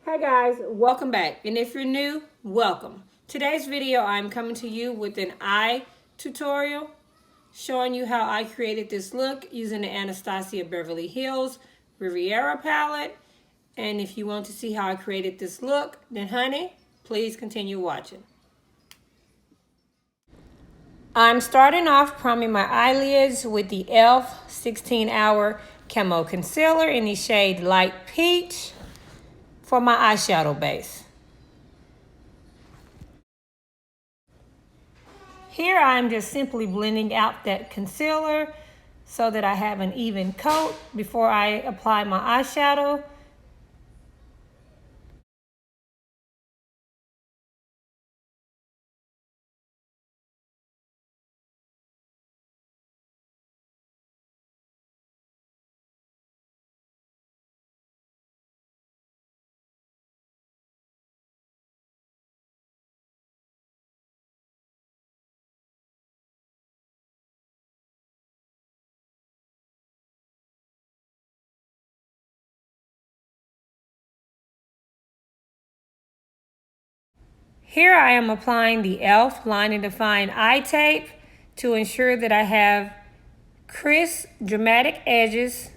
Hey guys, welcome back. And if you're new, welcome. Today's video, I'm coming to you with an eye tutorial showing you how I created this look using the Anastasia Beverly Hills Riviera Palette. And if you want to see how I created this look, then honey, please continue watching. I'm starting off priming my eyelids with the e.l.f. 16-Hour Camo Concealer in the shade Light Peach for my eyeshadow base. Here I'm just simply blending out that concealer so that I have an even coat before I apply my eyeshadow. Here I am applying the e.l.f. Line and Define eye tape to ensure that I have crisp, dramatic edges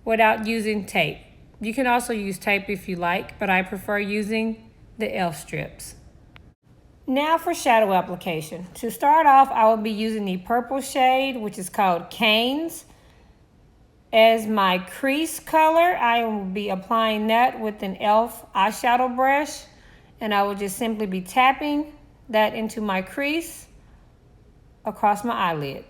without using tape. You can also use tape if you like, but I prefer using the e.l.f. strips. Now for shadow application. To start off, I will be using the purple shade, which is called Canes. As my crease color, I will be applying that with an e.l.f. eyeshadow brush. And I will just simply be tapping that into my crease across my eyelid.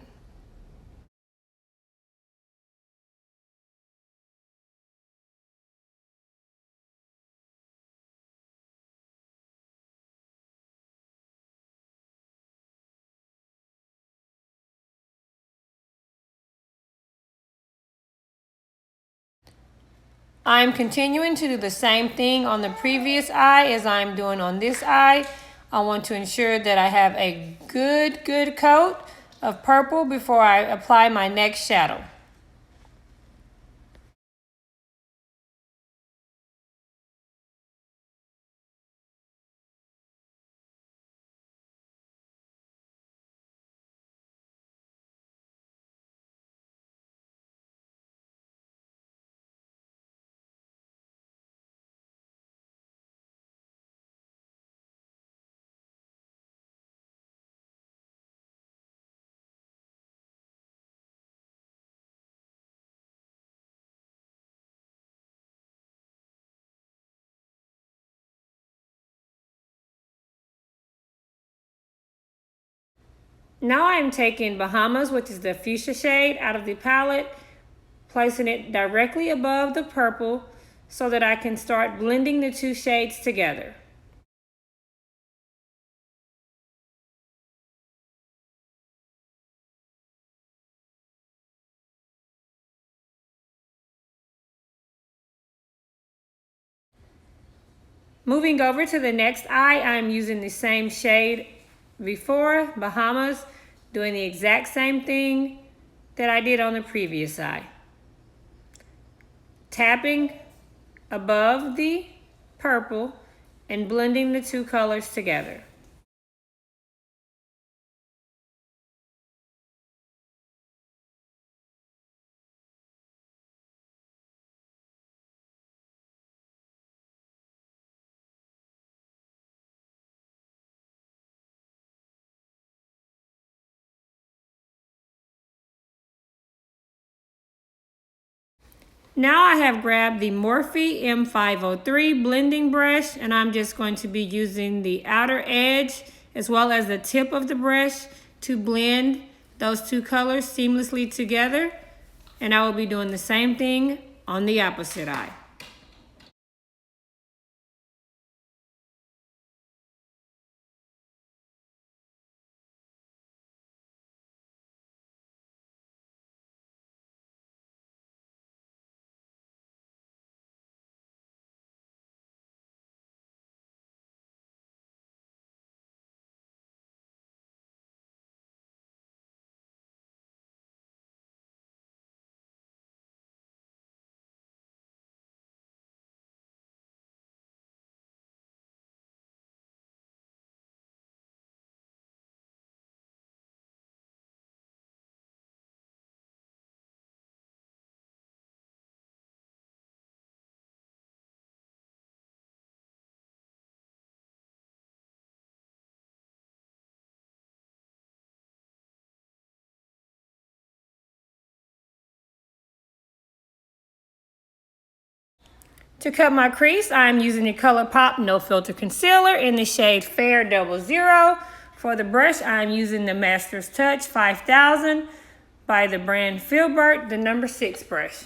I'm continuing to do the same thing on the previous eye as I'm doing on this eye. I want to ensure that I have a good coat of purple before I apply my next shadow. Now I'm taking Bahamas, which is the fuchsia shade, out of the palette, placing it directly above the purple so that I can start blending the two shades together. Moving over to the next eye, I'm using the same shade before, Bahamas, doing the exact same thing that I did on the previous eye. Tapping above the purple and blending the two colors together. Now I have grabbed the Morphe M503 blending brush, and I'm just going to be using the outer edge as well as the tip of the brush to blend those two colors seamlessly together. And I will be doing the same thing on the opposite eye. To cut my crease, I'm using the ColourPop No Filter Concealer in the shade Fair 00. For the brush, I'm using the Master's Touch 5000 by the brand Filbert, the number 6 brush.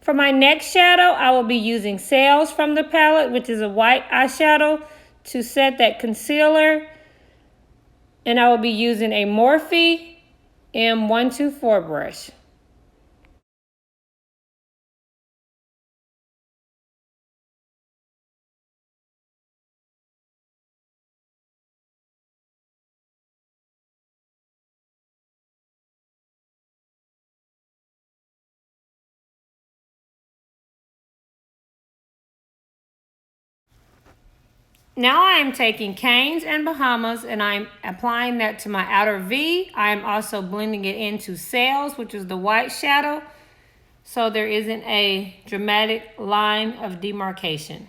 For my next shadow, I will be using Sales from the palette, which is a white eyeshadow, to set that concealer. And I will be using a Morphe M124 brush. Now I am taking Canes and Bahamas and I'm applying that to my outer V. I am also blending it into Sales, which is the white shadow, so there isn't a dramatic line of demarcation.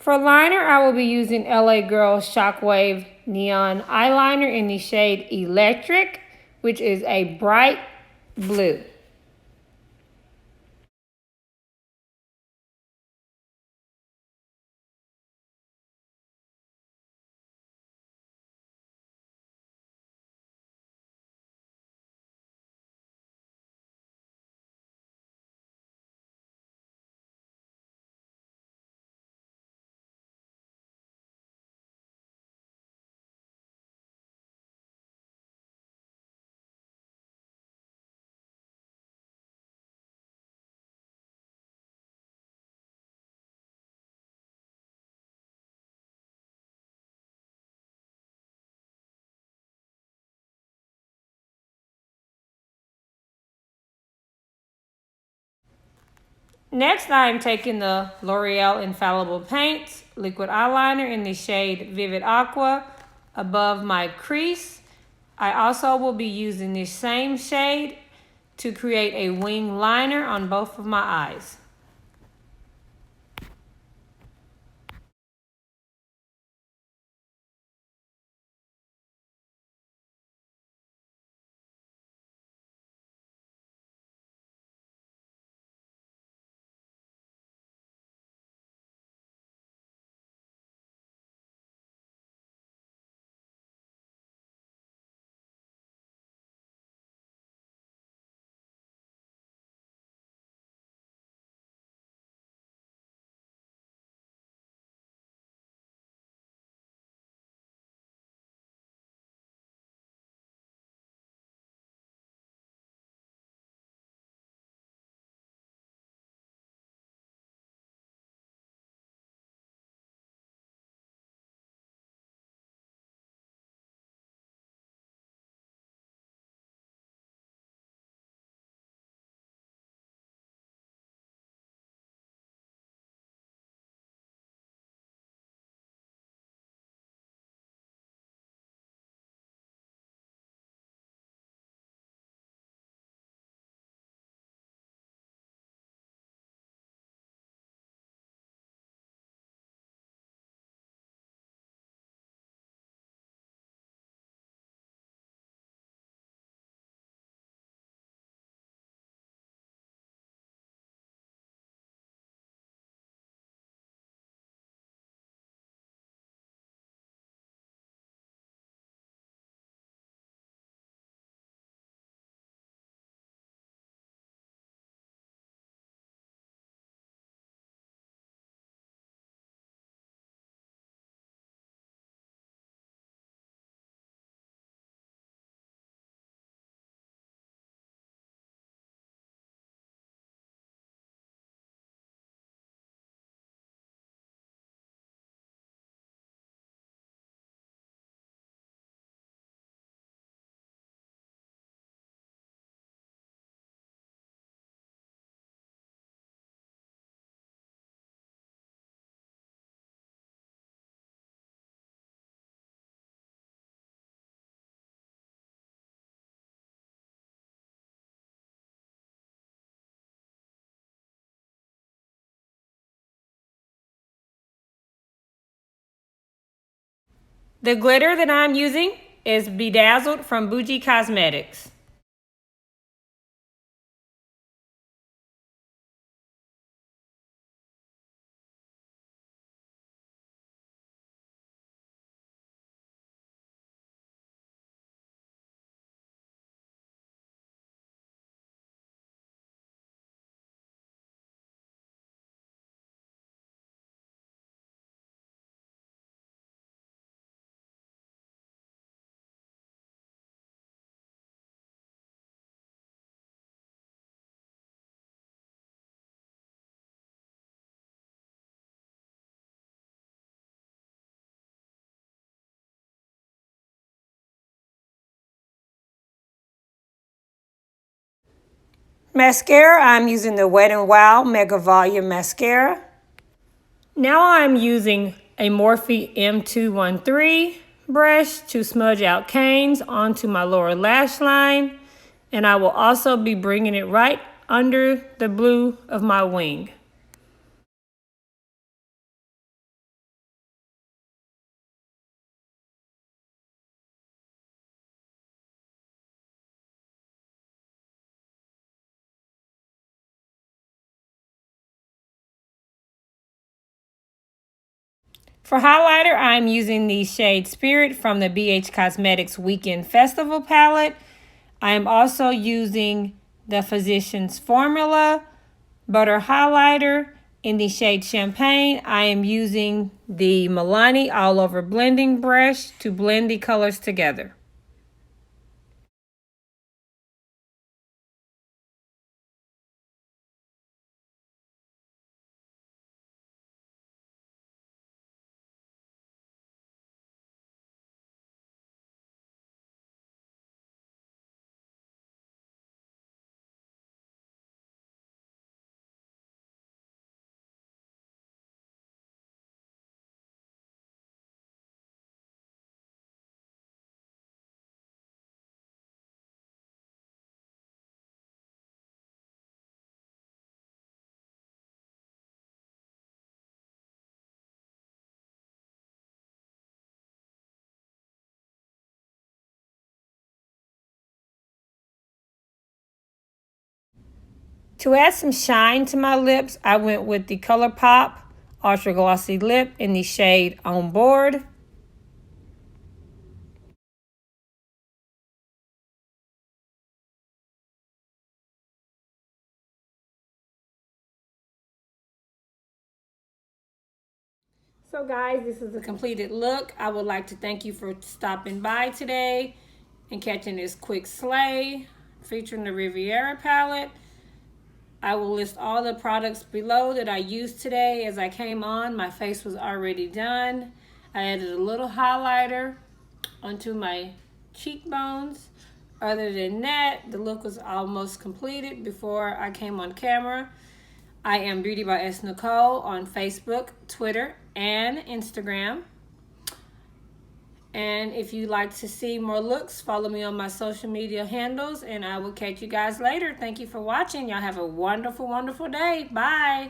For liner, I will be using LA Girl Shockwave Neon Eyeliner in the shade Electric, which is a bright blue. Next, I am taking the L'Oreal Infallible Paints liquid eyeliner in the shade Vivid Aqua above my crease. I also will be using this same shade to create a wing liner on both of my eyes. The glitter that I'm using is Bedazzled from Bougie Cosmetics. Mascara, I'm using the WetNWild Mega Volume Mascara. Now I'm using a Morphe M213 brush to smudge out canes onto my lower lash line. And I will also be bringing it right under the blue of my wing. For highlighter, I'm using the shade Spirit from the BH Cosmetics Weekend Festival palette. I am also using the Physicians Formula Butter Highlighter in the shade Champagne. I am using the Millani All Over Blending Brush to blend the colors together. To add some shine to my lips, I went with the ColourPop Ultra Glossy Lip in the shade On Board. So guys, this is a completed look. I would like to thank you for stopping by today and catching this quick slay featuring the Riviera palette. I will list all the products below that I used today. As I came on, my face was already done. I added a little highlighter onto my cheekbones. Other than that, the look was almost completed before I came on camera. I am BeautyBySNicole on Facebook, Twitter, and Instagram. And if you'd like to see more looks, follow me on my social media handles, and I will catch you guys later. Thank you for watching. Y'all have a wonderful, wonderful day. Bye.